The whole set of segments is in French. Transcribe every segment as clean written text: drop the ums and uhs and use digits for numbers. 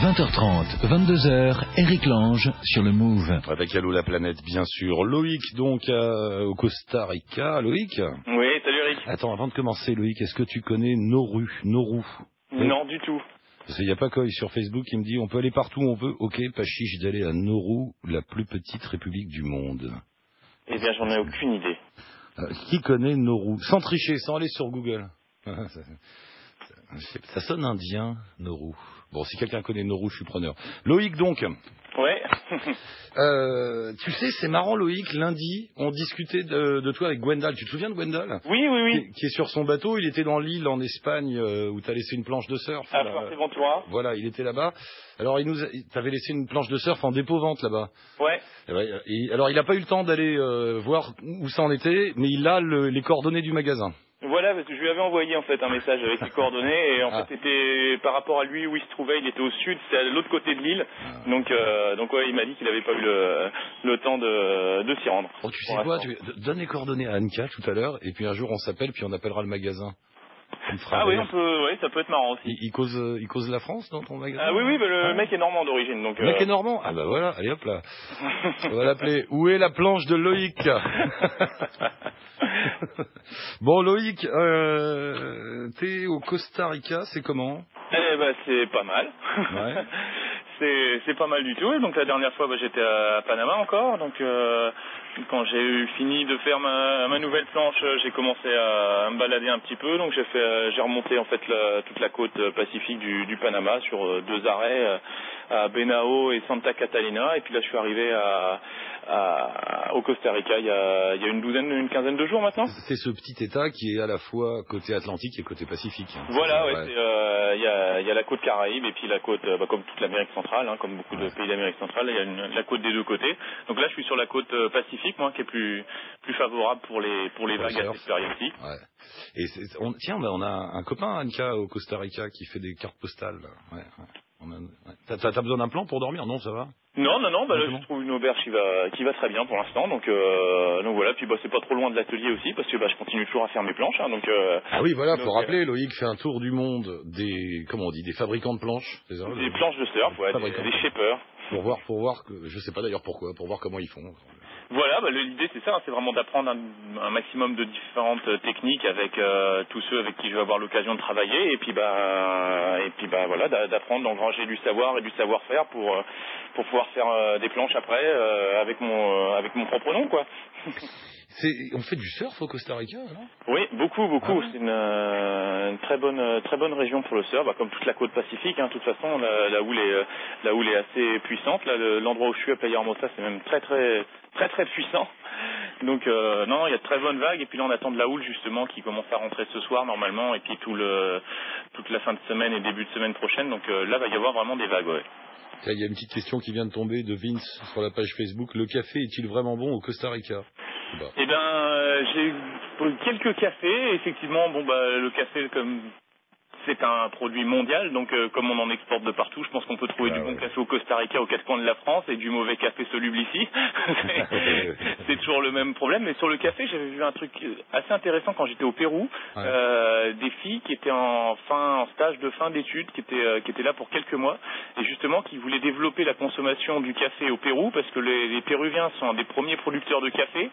20h30, 22h, Eric Lange sur le Move. Avec Allô la planète, bien sûr. Loïc, donc, au Costa Rica. Loïc ? Oui, salut Eric. Attends, avant de commencer, Loïc, est-ce que tu connais Nauru ? Non, du tout. Parce qu'il n'y a pas Coy sur Facebook qui me dit on peut aller partout où on veut. Ok, pas chiche d'aller à Nauru, la plus petite république du monde. Eh bien, j'en ai aucune idée. Qui connaît Nauru ? Sans tricher, sans aller sur Google. Ça sonne indien, Nauru. Bon, si quelqu'un connaît Nauru, je suis preneur. Loïc, donc. Ouais. Tu sais, c'est marrant, Loïc. Lundi, on discutait de toi avec Gwendal. Tu te souviens de Gwendal ? Oui. Qui est sur son bateau. Il était dans l'île en Espagne où tu as laissé une planche de surf. À Fuerteventura. Voilà, il était là-bas. Alors, t'avais laissé une planche de surf en dépôt-vente là-bas. Ouais. Alors, il n'a pas eu le temps d'aller voir où ça en était, mais il a les coordonnées du magasin. Voilà, parce que je lui avais envoyé en fait un message avec les coordonnées et en fait c'était par rapport à lui où il se trouvait, il était au sud, c'est à l'autre côté de l'île, donc ouais, il m'a dit qu'il n'avait pas eu le temps de s'y rendre. Oh, tu sais quoi, donne les coordonnées à Anka tout à l'heure et puis un jour on s'appelle puis on appellera le magasin. Ah oui, ça peut être marrant aussi. Il cause la France dans ton magasin ? Ah oui, le mec est normand d'origine, donc. Le mec est normand ? Ah bah voilà, allez hop là. On va l'appeler. Où est la planche de Loïc ? Bon Loïc, t'es au Costa Rica, c'est comment ? Eh ben c'est pas mal. Ouais. C'est pas mal du tout. Donc la dernière fois j'étais à Panama encore. Donc quand j'ai eu fini de faire ma nouvelle planche, j'ai commencé à me balader un petit peu. Donc j'ai remonté en fait toute la côte pacifique du Panama sur 2 arrêts à Benao et Santa Catalina. Et puis là je suis arrivé au Costa Rica il y a une quinzaine de jours maintenant. C'est ce petit état qui est à la fois côté Atlantique et côté Pacifique. Voilà, ouais. Il y a la côte Caraïbe et puis la côte, comme toute l'Amérique centrale, hein, comme beaucoup de pays d'Amérique centrale, il y a la côte des deux côtés. Donc là, je suis sur la côte Pacifique, moi, qui est plus favorable pour les vagues à cette période-ci. Ouais. Et on a un copain, Anka, au Costa Rica, qui fait des cartes postales. Ouais. T'as besoin d'un plan pour dormir ? Non, ça va ? Non, là je trouve une auberge qui va très bien pour l'instant, donc voilà, puis c'est pas trop loin de l'atelier aussi, parce que je continue toujours à faire mes planches, hein, donc... Ah oui, voilà, faut rappeler, Loïc fait un tour du monde des fabricants de planches, c'est ça ? Des planches de surf, ouais, des shapers. Pour voir que, je sais pas d'ailleurs pourquoi, pour voir comment ils font. Voilà, l'idée c'est ça, c'est vraiment d'apprendre un maximum de différentes techniques avec tous ceux avec qui je vais avoir l'occasion de travailler, et puis voilà, d'apprendre, d'engranger du savoir et du savoir-faire pour pouvoir faire des planches après avec mon propre nom, quoi. On fait du surf au Costa Rica, non ? Oui, beaucoup. Ah. C'est une très bonne région pour le surf, comme toute la côte pacifique. Hein, de toute façon, la houle est assez puissante. Là, l'endroit où je suis à Playa Hermosa, c'est même très puissant. Donc non, il y a de très bonnes vagues. Et puis là, on attend de la houle justement qui commence à rentrer ce soir normalement, et puis toute la fin de semaine et début de semaine prochaine. Donc là, va y avoir vraiment des vagues. Ouais. Il y a une petite question qui vient de tomber de Vince sur la page Facebook. Le café est-il vraiment bon au Costa Rica ? Eh bien, j'ai eu quelques cafés. Effectivement, le café, comme c'est un produit mondial, donc comme on en exporte de partout, je pense qu'on peut trouver du bon café au Costa Rica, aux 4 coins de la France, et du mauvais café soluble ici. C'est toujours le même problème. Mais sur le café, j'avais vu un truc assez intéressant quand j'étais au Pérou. Des filles qui étaient en stage de fin d'études, qui étaient là pour quelques mois, et justement qui voulaient développer la consommation du café au Pérou, parce que les Péruviens sont des premiers producteurs de café,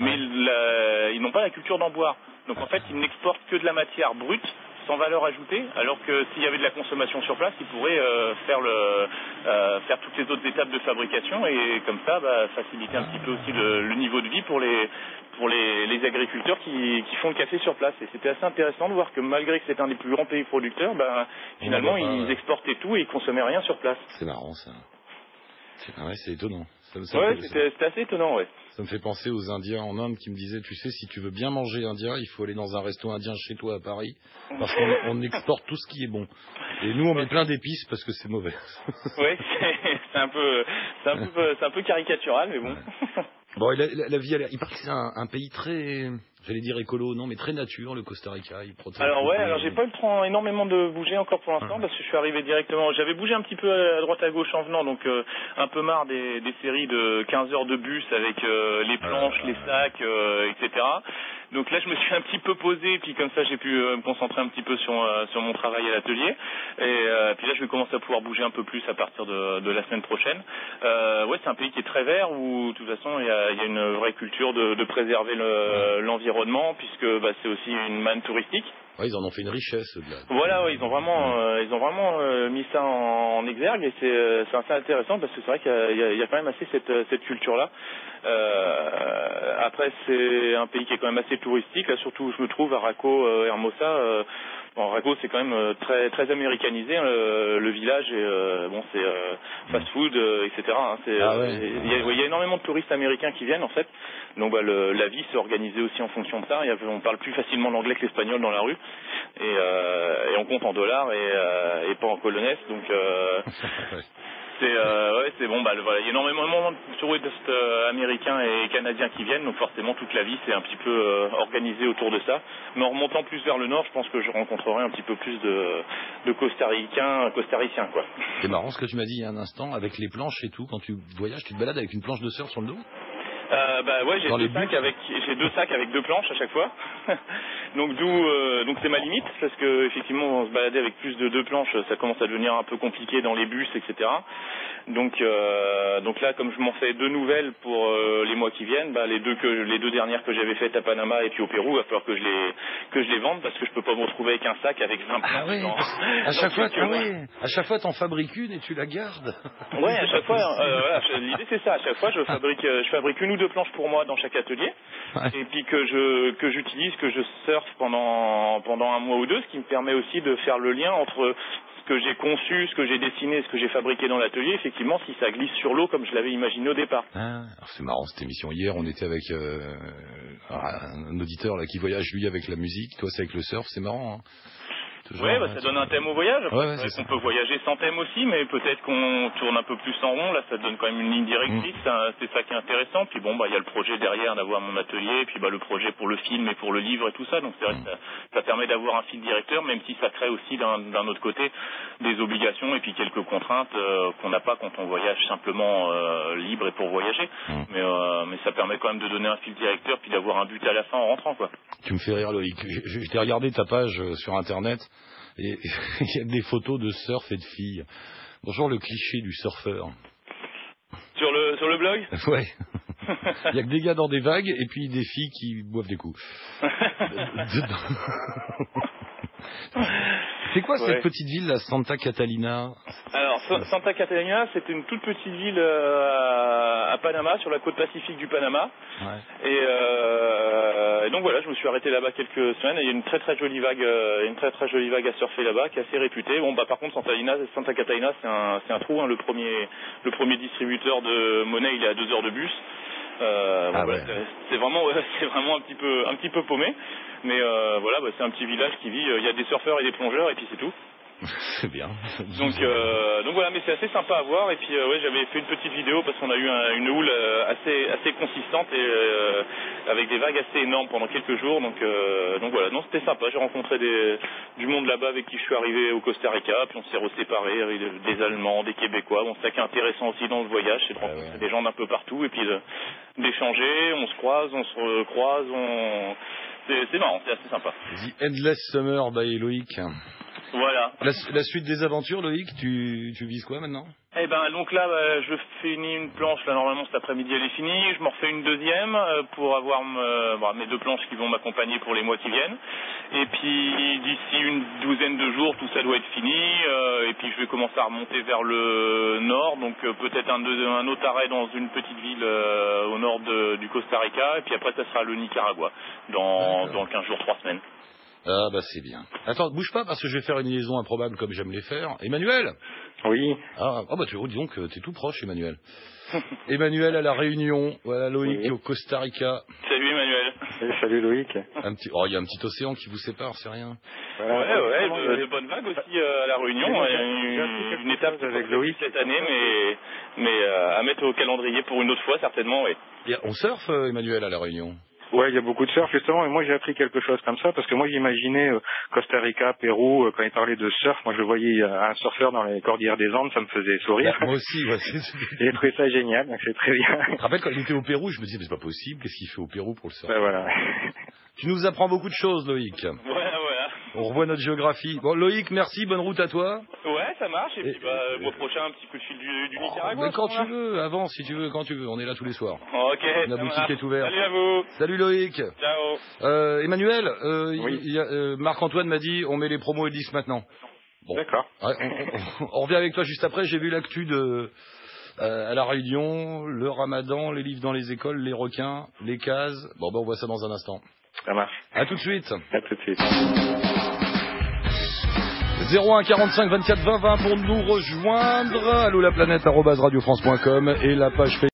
mais ils n'ont pas la culture d'en boire. Donc en fait, ils n'exportent que de la matière brute, sans valeur ajoutée, alors que s'il y avait de la consommation sur place, ils pourraient faire toutes les autres étapes de fabrication, et comme ça faciliter un petit peu aussi le niveau de vie pour les agriculteurs qui font le café sur place. Et c'était assez intéressant de voir que malgré que c'est un des plus grands pays producteurs, finalement ils exportaient tout et ils consommaient rien sur place. C'est marrant ça. C'est étonnant. C'était assez étonnant, ouais. Ça me fait penser aux Indiens en Inde qui me disaient, tu sais, si tu veux bien manger indien, il faut aller dans un resto indien chez toi à Paris, parce qu'on exporte tout ce qui est bon. Et nous, on met plein d'épices parce que c'est mauvais. Oui, c'est un peu caricatural, mais bon. Ouais. Bon, la vie, il paraît que c'est un pays très j'allais dire écolo, non, mais très nature, le Costa Rica. Il protège. Alors j'ai pas eu le temps énormément de bouger encore pour l'instant parce que je suis arrivé directement. J'avais bougé un petit peu à droite à gauche en venant, donc un peu marre des séries de 15 heures de bus avec les planches, les sacs, etc. Donc là, je me suis un petit peu posé, puis comme ça, j'ai pu me concentrer un petit peu sur mon travail à l'atelier. Et puis là, je vais commencer à pouvoir bouger un peu plus à partir de la semaine prochaine. Ouais, c'est un pays qui est très vert, où de toute façon, il y a une vraie culture de préserver l'environnement, puisque c'est aussi une manne touristique. Ouais, ils en ont fait une richesse, là. Voilà, ouais, ils ont vraiment mis ça en exergue, et c'est assez intéressant parce que c'est vrai qu'il y a quand même assez cette culture-là. Après, c'est un pays qui est quand même assez touristique. Là, surtout, je me trouve à Raco, Hermosa. Raco, c'est quand même très très américanisé, hein, le village, et c'est fast-food, etc. Hein, il y a énormément de touristes américains qui viennent en fait. Donc la vie s'est organisée aussi en fonction de ça. On parle plus facilement l'anglais que l'espagnol dans la rue, et on compte en dollars et pas en colonesses. Donc c'est bon, voilà, il y a énormément de touristes américains et canadiens qui viennent, donc forcément toute la vie c'est un petit peu organisé autour de ça. Mais en remontant plus vers le nord, je pense que je rencontrerai un petit peu plus de costariciens, quoi. C'est marrant ce que tu m'as dit il y a un instant, avec les planches et tout, quand tu voyages, tu te balades avec une planche de surf sur le dos? Ouais, j'ai deux sacs avec 2 planches à chaque fois. Donc c'est ma limite, parce que effectivement se balader avec plus de 2 planches, ça commence à devenir un peu compliqué dans les bus, etc. Donc là, comme je m'en fais 2 nouvelles pour les mois qui viennent, les deux dernières que j'avais faites à Panama et puis au Pérou, il va falloir que je les vende, parce que je peux pas me retrouver avec un sac avec 20 planches. Ah ouais. À chaque fois t'en fabriques une et tu la gardes. Ouais, à chaque fois. Voilà, l'idée c'est ça. À chaque fois, je fabrique 1 ou 2 planches pour moi dans chaque atelier, et puis que j'utilise, que je surfe pendant un mois ou 2, ce qui me permet aussi de faire le lien entre ce que j'ai conçu, ce que j'ai dessiné, ce que j'ai fabriqué dans l'atelier, effectivement, si ça glisse sur l'eau comme je l'avais imaginé au départ. Alors c'est marrant cette émission. Hier, on était avec un auditeur là qui voyage lui avec la musique, toi c'est avec le surf, c'est marrant. Hein. Ouais, ça donne un thème au voyage. On peut voyager sans thème aussi, mais peut-être qu'on tourne un peu plus en rond. Là, ça donne quand même une ligne directrice. C'est ça qui est intéressant. Puis il y a le projet derrière d'avoir mon atelier, et puis le projet pour le film et pour le livre et tout ça. Donc c'est vrai que ça permet d'avoir un fil directeur, même si ça crée aussi d'un autre côté des obligations et puis quelques contraintes qu'on n'a pas quand on voyage simplement libre et pour voyager. Mais ça permet quand même de donner un fil directeur, puis d'avoir un but à la fin en rentrant, quoi. Tu me fais rire, Loïc. Je t'ai regardé ta page sur Internet. Et il y a des photos de surf et de filles. Bonjour, le cliché du surfeur. Sur le blog? Ouais. Il y a que des gars dans des vagues et puis des filles qui boivent des coups. C'est quoi cette petite ville, là, Santa Catalina? Alors, Santa Catalina, c'est une toute petite ville à Panama, sur la côte pacifique du Panama. Ouais. Et donc voilà, je me suis arrêté là-bas quelques semaines, et il y a une très très jolie vague, à surfer là-bas, qui est assez réputée. Par contre, Santa Catalina, c'est un trou, hein, le premier distributeur de monnaie, il est à 2 heures de bus. C'est vraiment un petit peu paumé, mais c'est un petit village qui vit, il y a des surfeurs et des plongeurs, et puis c'est tout. C'est bien. Donc voilà, mais c'est assez sympa à voir. Et puis j'avais fait une petite vidéo parce qu'on a eu une houle assez consistante, et avec des vagues assez énormes pendant quelques jours. Donc voilà, non, c'était sympa. J'ai rencontré du monde là-bas avec qui je suis arrivé au Costa Rica, puis on s'est reséparés avec des Allemands, des Québécois. Bon, c'est ça qui est intéressant aussi dans le voyage, c'est de rencontrer des gens d'un peu partout, et puis d'échanger. On se croise, on se recroise, c'est marrant, c'est assez sympa. The Endless Summer by Loïc. Voilà. La suite des aventures, Loïc, tu vises quoi maintenant? Donc là, je finis une planche, là normalement cet après-midi elle est finie, je m'en refais une deuxième pour avoir mes 2 planches qui vont m'accompagner pour les mois qui viennent. Et puis d'ici une douzaine de jours, tout ça doit être fini, et puis je vais commencer à remonter vers le nord, donc peut-être un autre arrêt dans une petite ville au nord du Costa Rica, et puis après ça sera le Nicaragua, dans 15 jours, 3 semaines. Ah c'est bien. Attends, bouge pas parce que je vais faire une liaison improbable comme j'aime les faire. Emmanuel? Oui. Disons que t'es tout proche, Emmanuel. Emmanuel à La Réunion, voilà Loïc au Costa Rica. Salut Emmanuel. Salut Loïc. Il y a un petit océan qui vous sépare, c'est rien. Voilà. De bonnes vagues aussi à La Réunion. Il y a une étape avec Loïc cette année, mais à mettre au calendrier pour une autre fois certainement, oui. On surfe, Emmanuel, à La Réunion? Ouais, il y a beaucoup de surf justement, et moi j'ai appris quelque chose comme ça, parce que moi j'imaginais Costa Rica, Pérou, quand il parlait de surf, moi je voyais un surfeur dans les cordillères des Andes, ça me faisait sourire. Moi aussi, ouais. J'ai trouvé ça génial, donc c'est très bien. Tu te rappelles quand il était au Pérou, je me disais mais c'est pas possible, qu'est-ce qu'il fait au Pérou pour le surf? Ben voilà. Tu nous apprends beaucoup de choses, Loïc. Voilà. On revoit notre géographie. Bon, Loïc, merci, bonne route à toi. Ouais, ça marche, et puis mois prochain, un petit coup de fil du Nicaragua. Mais quand tu veux, avance si tu veux, quand tu veux, on est là tous les soirs. Ok, la boutique est ouverte. Salut à vous. Salut Loïc. Ciao. Emmanuel, oui. Marc-Antoine m'a dit on met les promos Elis maintenant. Bon. D'accord. Ouais, on revient avec toi juste après, j'ai vu l'actu de à La Réunion, le Ramadan, les livres dans les écoles, les requins, les cases. Bon on voit ça dans un instant. Ça marche. À tout de suite. À tout de suite. 01 45 24 20 20 pour nous rejoindre. Allô la planète @radiofrance.com et la page Facebook.